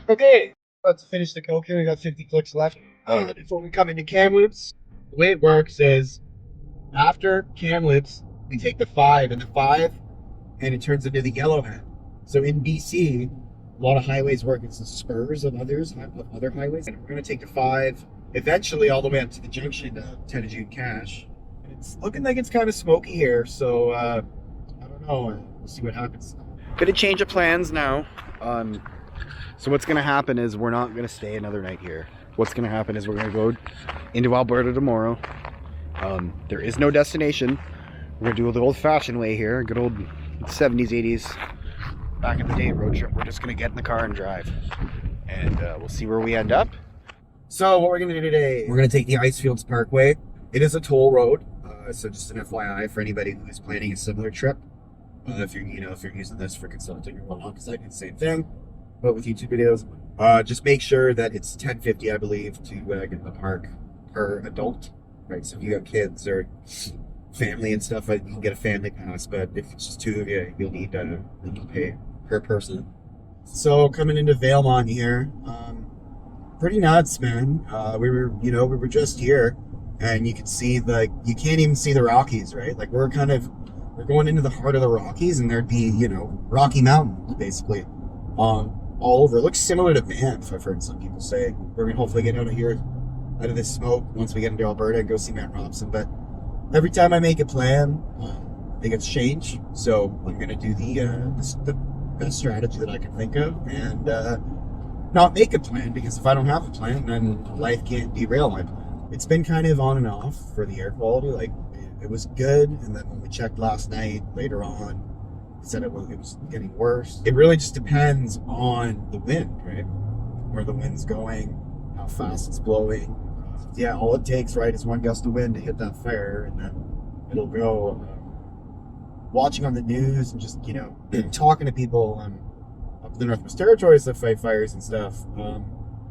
Okay, let's finish the coke here. We got 50 clicks left. Before we come into Kamloops, the way it works is after Kamloops, we take the 5 and the 5, and it turns into the Yellowhead. So in BC, a lot of highways work as the spurs of other highways. And we're going to take the 5 eventually all the way up to the junction to June Cache. And it's looking like it's kind of smoky here, so I don't know. We'll see what happens. Bit of change of plans now. So what's gonna happen is we're not gonna stay another night here. What's gonna happen is we're gonna go into Alberta tomorrow. There is no destination. We're gonna do the old-fashioned way here, good old 70s, 80s, back in the day road trip. We're just gonna get in the car and drive, and we'll see where we end up. So what we're gonna do today, we're gonna take the Icefields Parkway. It is a toll road, so just an FYI for anybody who is planning a similar trip. If you're using this for consulting or whatnot, because I do the same thing, but with YouTube videos, just make sure that it's $10.50, I believe, to get in the park per adult. Right, so if you have kids or family and stuff, you can get a family pass. But if it's just two of you, you'll need to pay per person. So coming into Valemont here, pretty nuts, man. We were just here, and you can see you can't even see the Rockies, right? Like we're going into the heart of the Rockies, and there'd be, Rocky Mountains, basically, all over. It looks similar to Banff, I've heard some people say. We're going to hopefully get out of this smoke once we get into Alberta and go see Mount Robson. But every time I make a plan, it gets changed. So I'm going to do the best strategy that I can think of, and not make a plan, because if I don't have a plan, then life can't derail my plan. It's been kind of on and off for the air quality. Like, it was good, and then when we checked last night, later on, it said it was getting worse. It really just depends on the wind, right? Where the wind's going, how fast it's blowing. Yeah, all it takes, right, is one gust of wind to hit that fire, and then it'll go. Watching on the news and just, talking to people up the Northwest Territories that fight fires and stuff,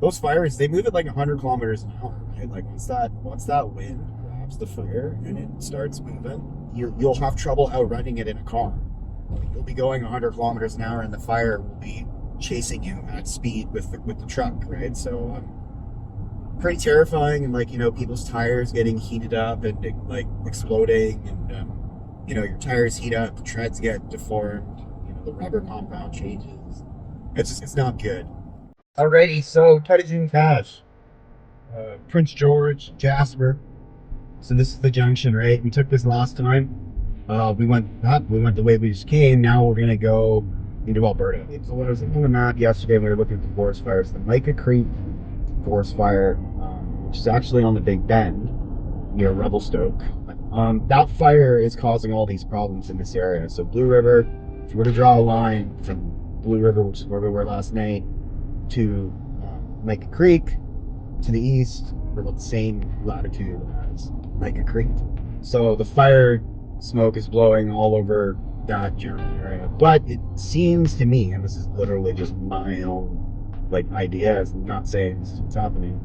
those fires, they move at like 100 kilometers an hour, right? Like once that wind the fire and it starts moving, you'll have trouble outrunning it in a car. You'll be going 100 kilometers an hour, and the fire will be chasing you at speed with the truck, right? So pretty terrifying, and people's tires getting heated up and exploding, and your tires heat up, the treads get deformed, the rubber compound changes. It's not good. Alrighty, so June Cache, Prince George, Jasper. So this is the junction, right? We took this last time. We went the way we just came. Now we're gonna go into Alberta. So when I was looking on the map yesterday, we were looking for forest fires. The Mica Creek forest fire, which is actually on the Big Bend near Revelstoke. That fire is causing all these problems in this area. So Blue River, if you were to draw a line from Blue River, which is where we were last night, to Mica Creek to the east, we're about the same latitude as Mica Creek. So the fire smoke is blowing all over that general area. But it seems to me, and this is literally just my own idea, it's not saying this is what's happening,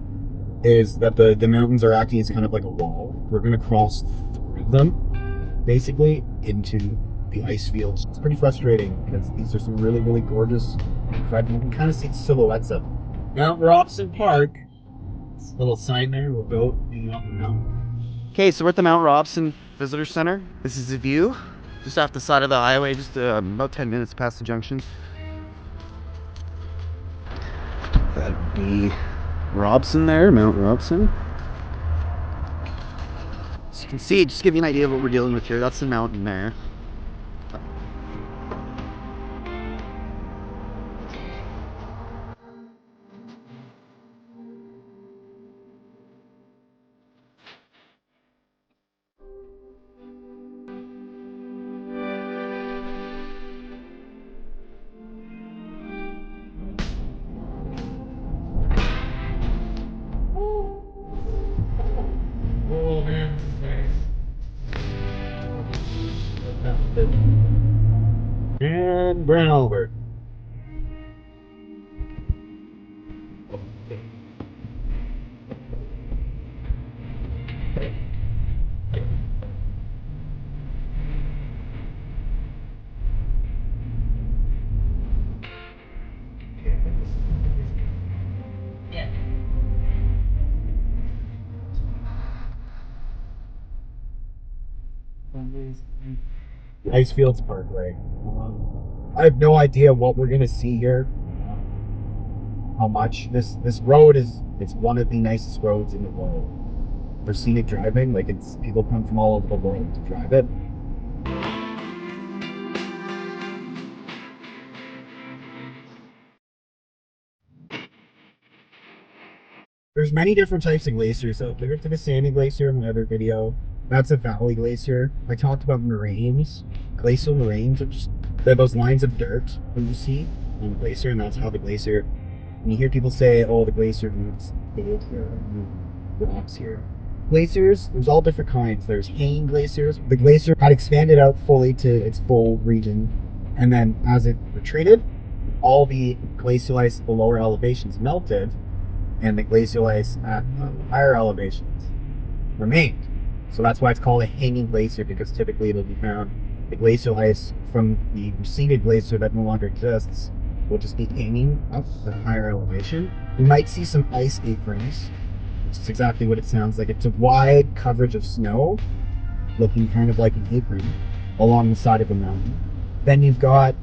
is that the mountains are acting as kind of like a wall. We're gonna cross through them basically into the ice fields. It's pretty frustrating because these are some really, really gorgeous, incredible, you can kind of see the silhouettes of Mount Robson Park. This little sign there, we'll go up and down. Okay, so we're at the Mount Robson Visitor Center. This is the view, just off the side of the highway, just about 10 minutes past the junction. That'd be Robson there, Mount Robson. As you can see, just to give you an idea of what we're dealing with here, that's the mountain there. And Brown Albert. Icefields Parkway. I have no idea what we're gonna see here. How much this road is? It's one of the nicest roads in the world for scenic driving. Like it's people come from all over the world to drive it. There's many different types of glaciers out there. To the sandy glacier in my other video. That's a valley glacier. I talked about moraines. Glacial moraines are just they're those lines of dirt that you see on the glacier, and that's how the glacier. And you hear people say, "Oh, the glacier moves gold here, rocks here." Glaciers, there's all different kinds. There's hanging glaciers. The glacier had expanded out fully to its full region, and then as it retreated, all the glacial ice at the lower elevations melted, and the glacial ice at higher elevations remained. So that's why it's called a hanging glacier, because typically it'll be found the glacial ice from the receded glacier that no longer exists will just be hanging up at a higher elevation. You might see some ice aprons, which is exactly what it sounds like. It's a wide coverage of snow, looking kind of like an apron, along the side of a mountain. Then you've got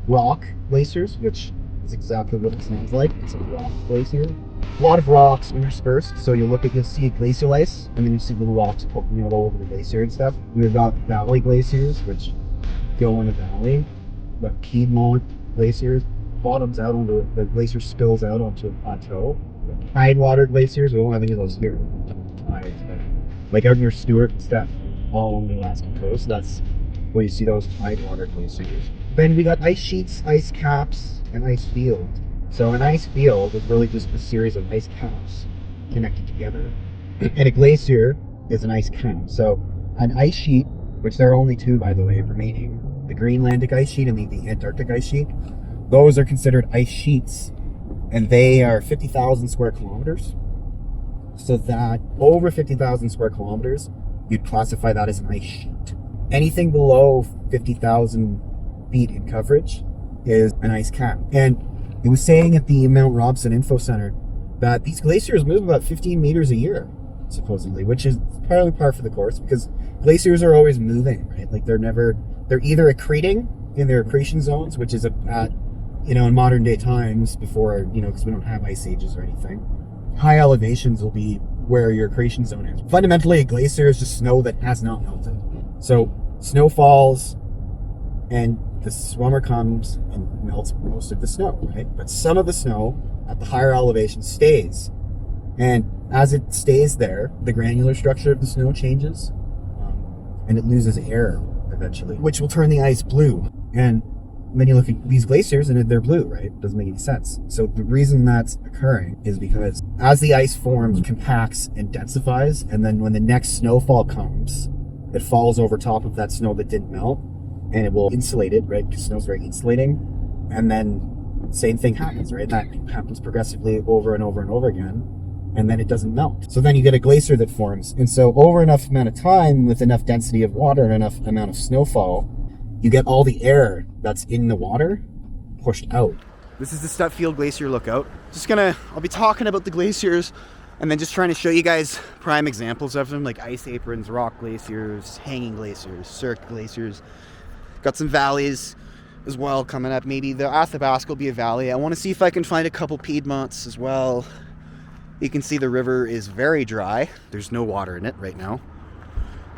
rock glaciers, which is exactly what it sounds like. It's a rock glacier. A lot of rocks interspersed, so you'll see glacial ice, and then you see little rocks poking out all over the glacier and stuff. We've got valley glaciers, which go in a valley, but Piedmont glaciers bottoms out onto the glacier spills out onto a plateau. Tidewater glaciers, we don't have any of those here. Tides, but like out near Stewart and stuff, all along the Alaskan coast, that's where you see those tidewater glaciers. Then we got ice sheets, ice caps, and ice fields. So an ice field is really just a series of ice caps connected together. And a glacier is an ice cap. So an ice sheet, which there are only two, by the way, remaining, the Greenlandic ice sheet and the Antarctic ice sheet, those are considered ice sheets, and they are 50,000 square kilometers. So that over 50,000 square kilometers, you'd classify that as an ice sheet. Anything below 50,000 feet in coverage is an ice cap. And it was saying at the Mount Robson Info Center that these glaciers move about 15 meters a year, supposedly, which is probably par for the course because glaciers are always moving, right? Like they're either accreting in their accretion zones, which is at in modern day times before, because we don't have ice ages or anything. High elevations will be where your accretion zone is. Fundamentally, a glacier is just snow that has not melted. So snow falls and the swimmer comes and melts most of the snow, right? But some of the snow at the higher elevation stays. And as it stays there, the granular structure of the snow changes and it loses air eventually, which will turn the ice blue. And then you look at these glaciers and they're blue, right? It doesn't make any sense. So the reason that's occurring is because as the ice forms, compacts and densifies, and then when the next snowfall comes, it falls over top of that snow that didn't melt, and it will insulate it, right? Because snow's very insulating. And then same thing happens, right? That happens progressively over and over and over again, and then it doesn't melt. So then you get a glacier that forms. And so over enough amount of time, with enough density of water and enough amount of snowfall, you get all the air that's in the water pushed out. This is the Stutfield Glacier lookout. I'll be talking about the glaciers and then just trying to show you guys prime examples of them, like ice aprons, rock glaciers, hanging glaciers, cirque glaciers. Got some valleys as well coming up. Maybe the Athabasca will be a valley. I want to see if I can find a couple Piedmonts as well. You can see the river is very dry. There's no water in it right now.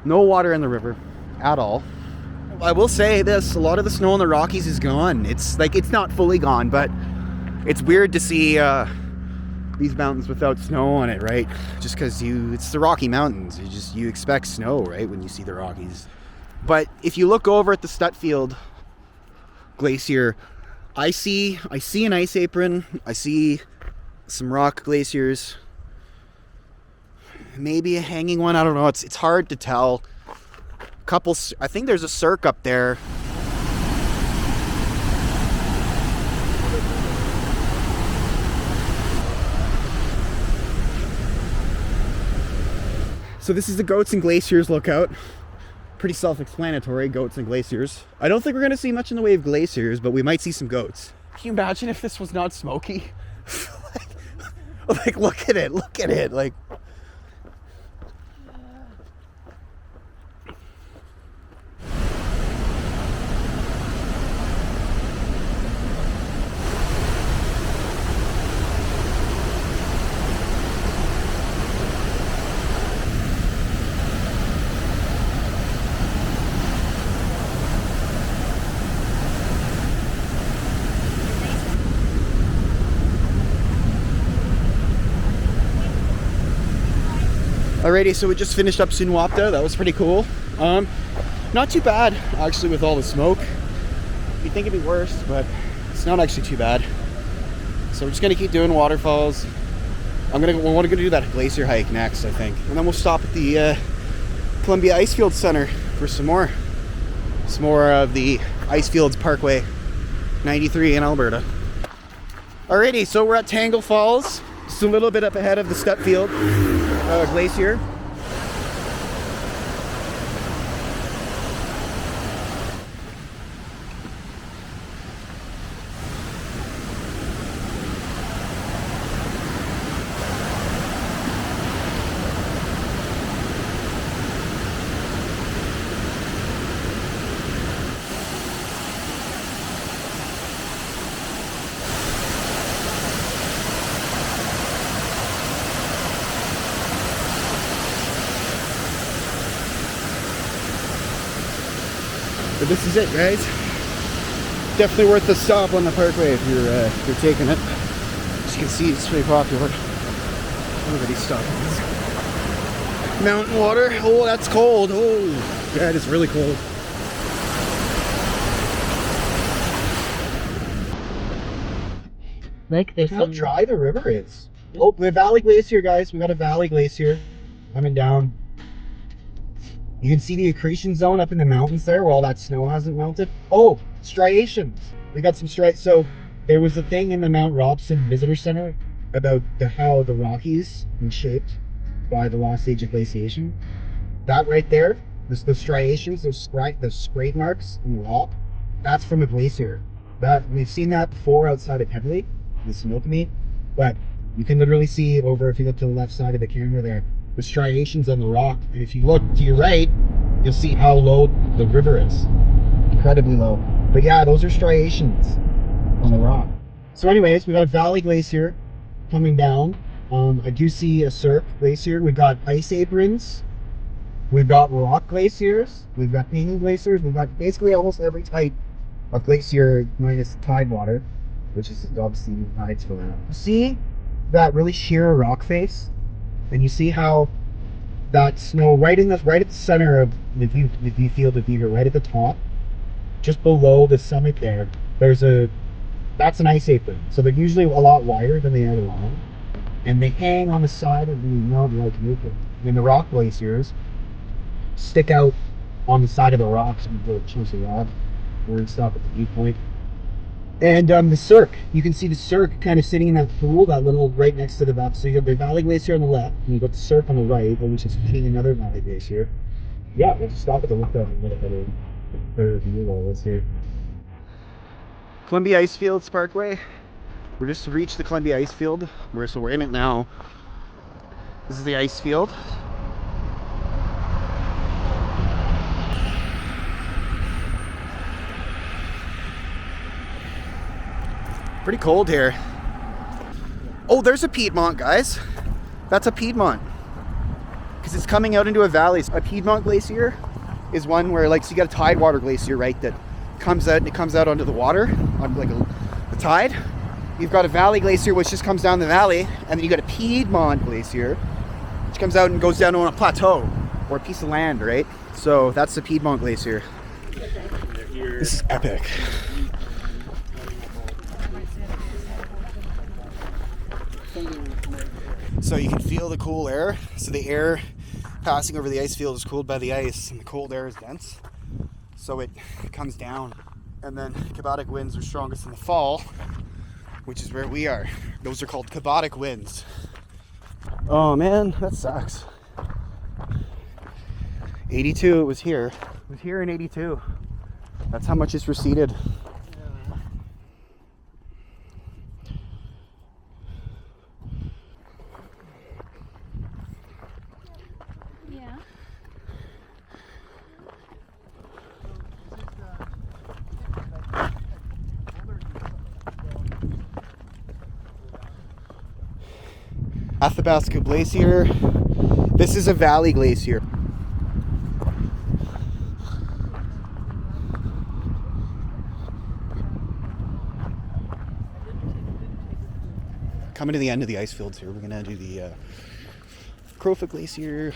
No water in the river at all. I will say this, a lot of the snow in the Rockies is gone. It's not fully gone, but it's weird to see these mountains without snow on it, right? Just because it's the Rocky Mountains. You expect snow, right, when you see the Rockies. But if you look over at the Stutfield Glacier, I see an ice apron. I see some rock glaciers. Maybe a hanging one. I don't know. It's hard to tell. I think there's a cirque up there. So this is the Goats and Glaciers lookout. Pretty self-explanatory, goats and glaciers. I don't think we're gonna see much in the way of glaciers, but we might see some goats. Can you imagine if this was not smoky? like look at it, like. Alrighty, so we just finished up Sunwapta. That was pretty cool. Not too bad, actually, with all the smoke. You'd think it'd be worse, but it's not actually too bad. So we're just gonna keep doing waterfalls. We're gonna do that glacier hike next, I think, and then we'll stop at the Columbia Icefield Center for some more of the Icefields Parkway 93 in Alberta. Alrighty, so we're at Tangle Falls, just a little bit up ahead of the Stepfield Glacier. But this is it, guys. Definitely worth the stop on the parkway if you're taking it. As you can see, it's pretty popular. Everybody's stopping this. Mountain water. Oh, that's cold. Oh, yeah, it is really cold. Like there's How some dry the river is. Oh, the Valley Glacier, guys. We got a Valley Glacier coming down. You can see the accretion zone up in the mountains there where all that snow hasn't melted. Oh, striations. We got some so there was a thing in the Mount Robson Visitor Center about how the Rockies been shaped by the last age of glaciation. That right there, the striations, those spray marks in the rock, that's from a glacier. That we've seen that before outside of Headley, the Snoqualmie, but you can literally see over, if you look to the left side of the camera there, the striations on the rock. And if you look to your right, you'll see how low the river is. Incredibly low. But yeah, those are striations on the rock. So anyways, we got a Valley Glacier coming down. I do see a Cirque Glacier. We've got ice aprons. We've got rock glaciers. We've got hanging glaciers. We've got basically almost every type of glacier minus tide water, which is obviously tides for that. See that really sheer rock face? And you see how that snow right at the center of the view field of view, right at the top, just below the summit there, that's an ice apron. So they're usually a lot wider than they are long. And they hang on the side of the mountain like nuclear. And the rock glaciers stick out on the side of the rocks and go chunks of rock. We're gonna stop at the viewpoint. And the Cirque, you can see the Cirque kind of sitting in that pool, that little right next to the Valley. So you have the Valley Glacier on the left, and you've got the Cirque on the right, which is feeding another Valley Glacier. Yeah, we'll just stop at the look down a little bit of better view of all this here. Columbia Icefields Parkway. We're just reached the Columbia Icefield. So we're in it now. This is the ice field. Pretty cold here. Oh, there's a Piedmont, guys. That's a Piedmont. Because it's coming out into a valley. A Piedmont glacier is one where, like, so you got a tidewater glacier, right, that comes out and it comes out onto the water, on like the tide. You've got a valley glacier which just comes down the valley, and then you got a Piedmont glacier which comes out and goes down on a plateau or a piece of land, right? So that's the Piedmont glacier. This is epic. So you can feel the cool air. So the air passing over the ice field is cooled by the ice, and the cold air is dense. So it comes down. And then cabotic winds are strongest in the fall, which is where we are. Those are called cabotic winds. Oh man, that sucks. 82, it was here. It was here in 82. That's how much it's receded. Athabasca Glacier. This is a valley glacier. Coming to the end of the ice fields here, we're gonna do the Crowfoot Glacier,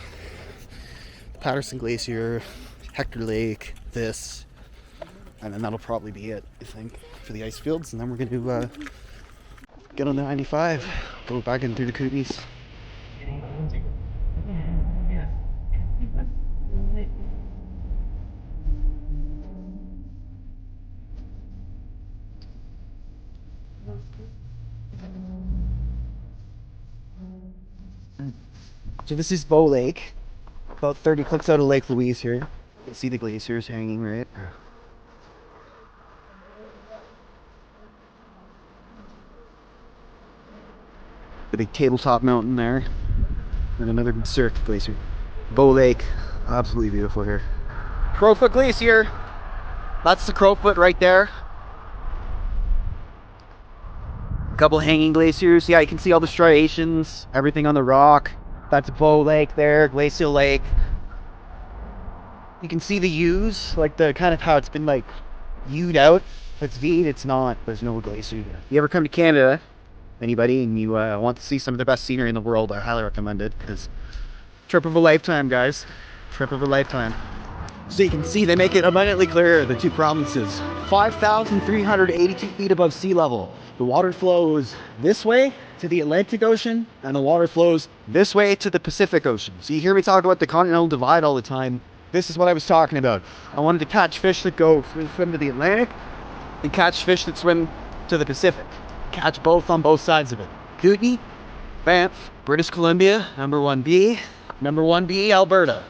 Patterson Glacier, Hector Lake, this, and then that'll probably be it, I think, for the ice fields. And then we're going to get on the 95, go back in through the Kootenays. So this is Bow Lake, about 30 clicks out of Lake Louise here. You can see the glaciers hanging, right? The big tabletop mountain there, and another cirque glacier. Bow Lake, absolutely beautiful here. Crowfoot Glacier, that's the Crowfoot right there. A couple hanging glaciers. Yeah, you can see all the striations, everything on the rock. That's Bow Lake there, Glacial Lake. You can see the U's, like the kind of how it's been like U'd out. It's V'd, it's not. There's no glacier there. You ever come to Canada, anybody, and you want to see some of the best scenery in the world, I highly recommend it. Because trip of a lifetime, guys. Trip of a lifetime. So you can see they make it abundantly clear, the two provinces. 5,382 feet above sea level. The water flows this way to the Atlantic Ocean, and the water flows this way to the Pacific Ocean. So you hear me talk about the continental divide all the time. This is what I was talking about. I wanted to catch fish that go swim to the Atlantic and catch fish that swim to the Pacific. Catch both on both sides of it. Kootenay, Banff, British Columbia, number 1B, number 1B, Alberta.